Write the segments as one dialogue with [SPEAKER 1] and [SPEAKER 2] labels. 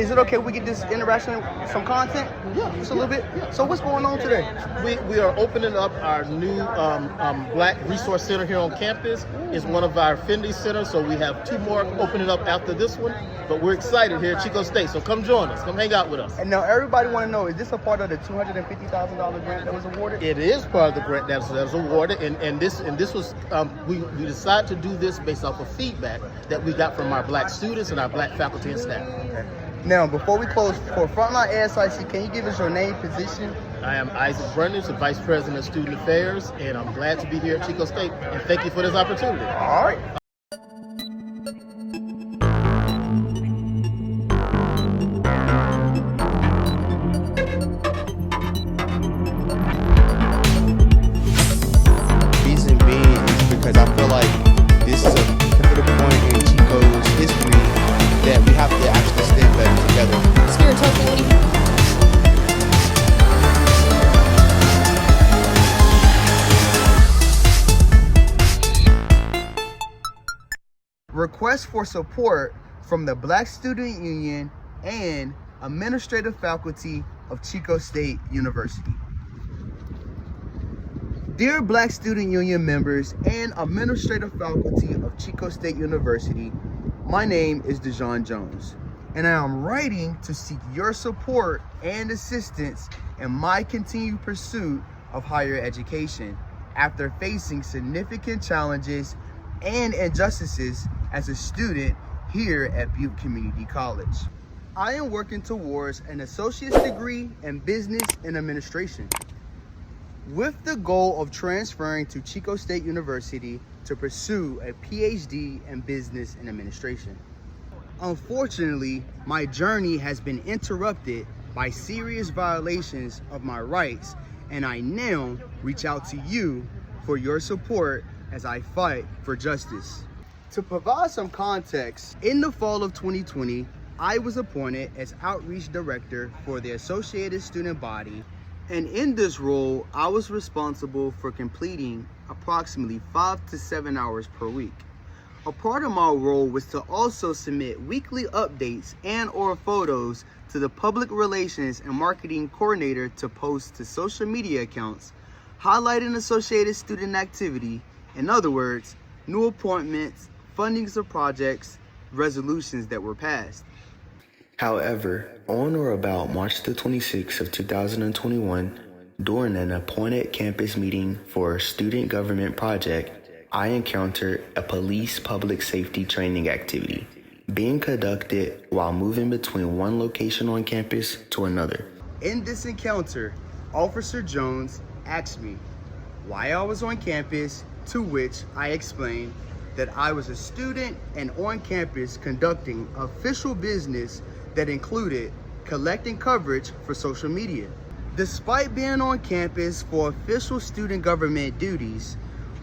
[SPEAKER 1] Is it okay if we get this interaction, some content?
[SPEAKER 2] Yeah,
[SPEAKER 1] just a little bit.
[SPEAKER 2] Yeah.
[SPEAKER 1] So what's going on today?
[SPEAKER 2] We are opening up our new Black Resource Center here on campus. It's one of our Fendi centers, so we have 2 more opening up after this one. But we're excited here at Chico State, so come join us. Come hang out with us.
[SPEAKER 1] And now everybody want to know, is this a part of the $250,000 grant that was awarded?
[SPEAKER 2] It is part of the grant that was awarded, and this was we decided to do this based off of feedback that we got from our Black students and our Black faculty and staff.
[SPEAKER 1] Okay. Now, before we close, for Frontline ASIC, can you give us your name, position?
[SPEAKER 2] I am Isaac Brundage, the Vice President of Student Affairs, and I'm glad to be here at Chico State, and thank you for this opportunity.
[SPEAKER 1] All right.
[SPEAKER 3] Reason being is because I feel like this is a pivotal point in Chico's history that we have to actually stand better together.
[SPEAKER 4] Spirituality.
[SPEAKER 1] Request for support from the Black Student Union and administrative faculty of Chico State University. Dear Black Student Union members and administrative faculty of Chico State University, my name is Dejon Jones, and I am writing to seek your support and assistance in my continued pursuit of higher education after facing significant challenges and injustices as a student here at Butte Community College. I am working towards an associate's degree in business and administration, with the goal of transferring to Chico State University to pursue a PhD in business and administration. Unfortunately, my journey has been interrupted by serious violations of my rights, and I now reach out to you for your support as I fight for justice. To provide some context, in the fall of 2020, I was appointed as Outreach Director for the Associated Student Body, and in this role, I was responsible for completing approximately 5 to 7 hours per week. A part of my role was to also submit weekly updates and/or photos to the Public Relations and Marketing Coordinator to post to social media accounts, highlighting associated student activity, in other words, new appointments, fundings of projects, resolutions that were passed.
[SPEAKER 3] However, on or about March the 26th of 2021, during an appointed campus meeting for a student government project, I encountered a police public safety training activity being conducted while moving between one location on campus to another.
[SPEAKER 1] In this encounter, Officer Jones asked me why I was on campus, to which I explained that I was a student and on campus conducting official business that included collecting coverage for social media. Despite being on campus for official student government duties,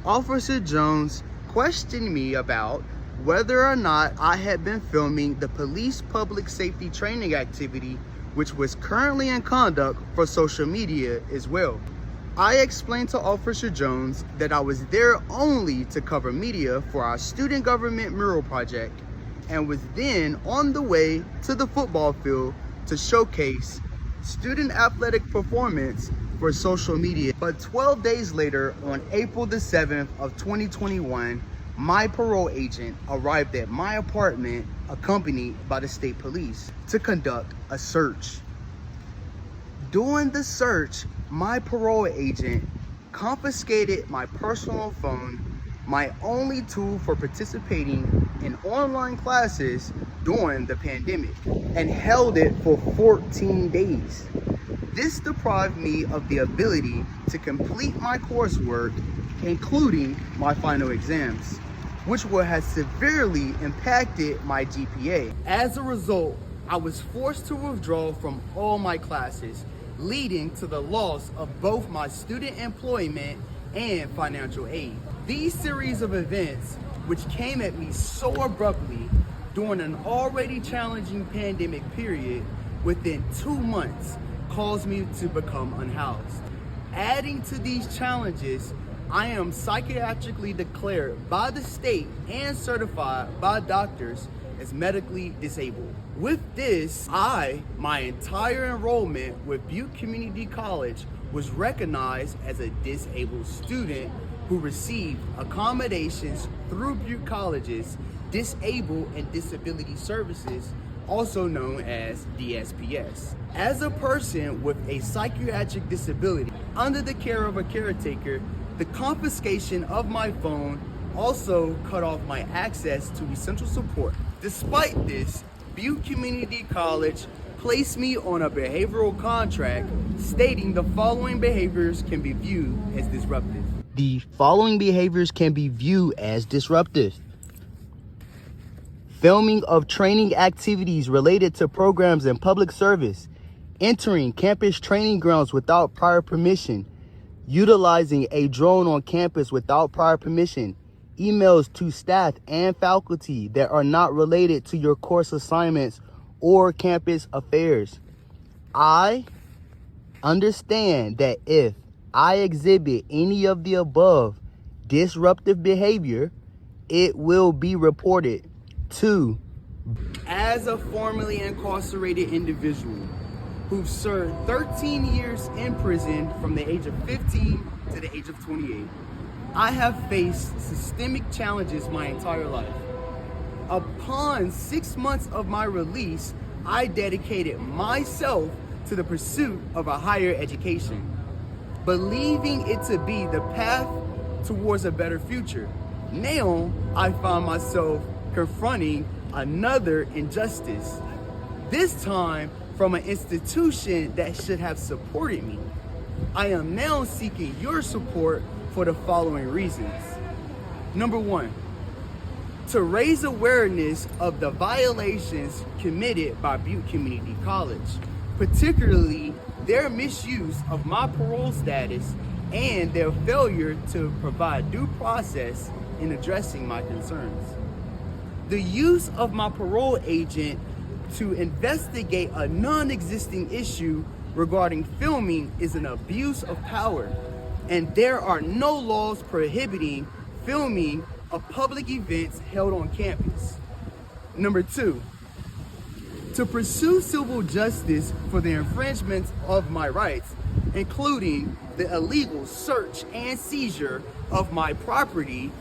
[SPEAKER 1] Officer Jones questioned me about whether or not I had been filming the police public safety training activity, which was currently in conduct for social media as well. I explained to Officer Jones that I was there only to cover media for our student government mural project, and was then on the way to the football field to showcase student athletic performance for social media. But 12 days later, on April the 7th of 2021, my parole agent arrived at my apartment accompanied by the state police to conduct a search. During the search, my parole agent confiscated my personal phone, my only tool for participating in online classes during the pandemic, and held it for 14 days. This deprived me of the ability to complete my coursework, including my final exams, which would have severely impacted my GPA. As a result, I was forced to withdraw from all my classes, leading to the loss of both my student employment and financial aid. These series of events, which came at me so abruptly during an already challenging pandemic period, within 2 months, caused me to become unhoused. Adding to these challenges, I am psychiatrically declared by the state and certified by doctors as medically disabled. With this, my entire enrollment with Butte Community College was recognized as a disabled student who received accommodations through Butte College's Disabled and Disability Services, also known as DSPS. As a person with a psychiatric disability under the care of a caretaker, the confiscation of my phone also cut off my access to essential support. Despite this, Butte Community College placed me on a behavioral contract stating the following behaviors can be viewed as disruptive. The following behaviors can be viewed as disruptive: filming of training activities related to programs in public service, entering campus training grounds without prior permission, utilizing a drone on campus without prior permission, emails to staff and faculty that are not related to your course assignments or campus affairs. I understand that if I exhibit any of the above disruptive behavior, it will be reported to. As a formerly incarcerated individual who served 13 years in prison from the age of 15 to the age of 28, I have faced systemic challenges my entire life. Upon 6 months of my release, I dedicated myself to the pursuit of a higher education, believing it to be the path towards a better future. Now, I find myself confronting another injustice, this time from an institution that should have supported me. I am now seeking your support for the following reasons. Number one, to raise awareness of the violations committed by Butte Community College, particularly their misuse of my parole status and their failure to provide due process in addressing my concerns. The use of my parole agent to investigate a non-existing issue regarding filming is an abuse of power, and there are no laws prohibiting filming of public events held on campus. Number two, to pursue civil justice for the infringements of my rights, including the illegal search and seizure of my property,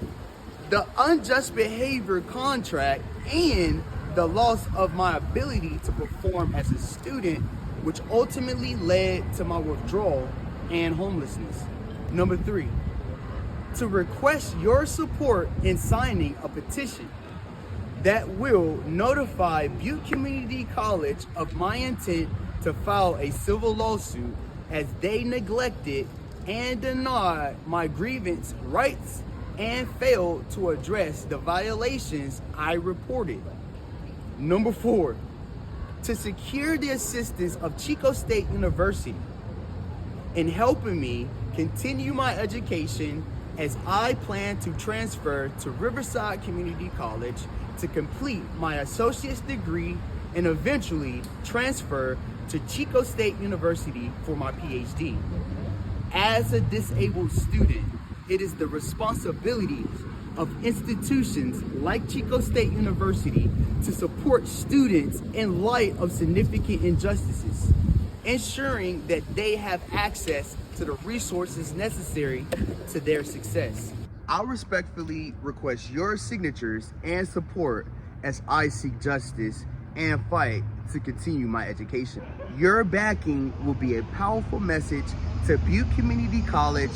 [SPEAKER 1] the unjust behavior contract, and the loss of my ability to perform as a student, which ultimately led to my withdrawal and homelessness. Number three, to request your support in signing a petition that will notify Butte Community College of my intent to file a civil lawsuit as they neglected and denied my grievance rights and failed to address the violations I reported. Number four, to secure the assistance of Chico State University in helping me continue my education, as I plan to transfer to Riverside Community College to complete my associate's degree and eventually transfer to Chico State University for my PhD. As a disabled student, it is the responsibility of institutions like Chico State University to support students in light of significant injustices, ensuring that they have access to the resources necessary to their success. I respectfully request your signatures and support as I seek justice and fight to continue my education. Your backing will be a powerful message to Butte Community College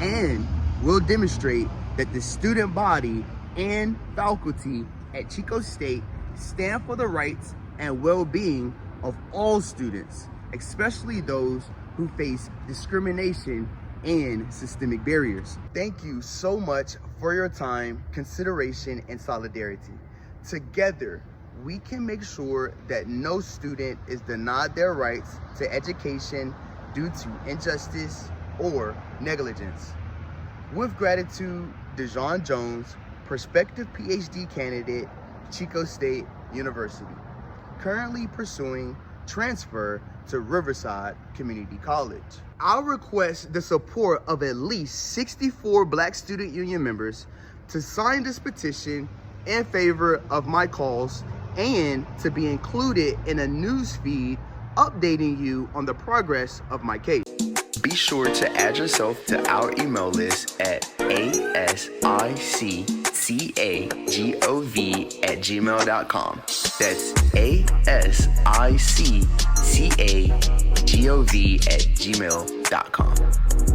[SPEAKER 1] and will demonstrate that the student body and faculty at Chico State stand for the rights and well-being of all students, especially those who face discrimination and systemic barriers. Thank you so much for your time, consideration, and solidarity. Together, we can make sure that no student is denied their rights to education due to injustice or negligence. With gratitude, Dejon Jones, prospective PhD candidate, Chico State University, currently pursuing transfer to Riverside Community College. I request the support of at least 64 Black Student Union members to sign this petition in favor of my cause and to be included in a news feed updating you on the progress of my case.
[SPEAKER 3] Be sure to add yourself to our email list at asiccagov@gmail.com. That's asiccagov@gmail.com.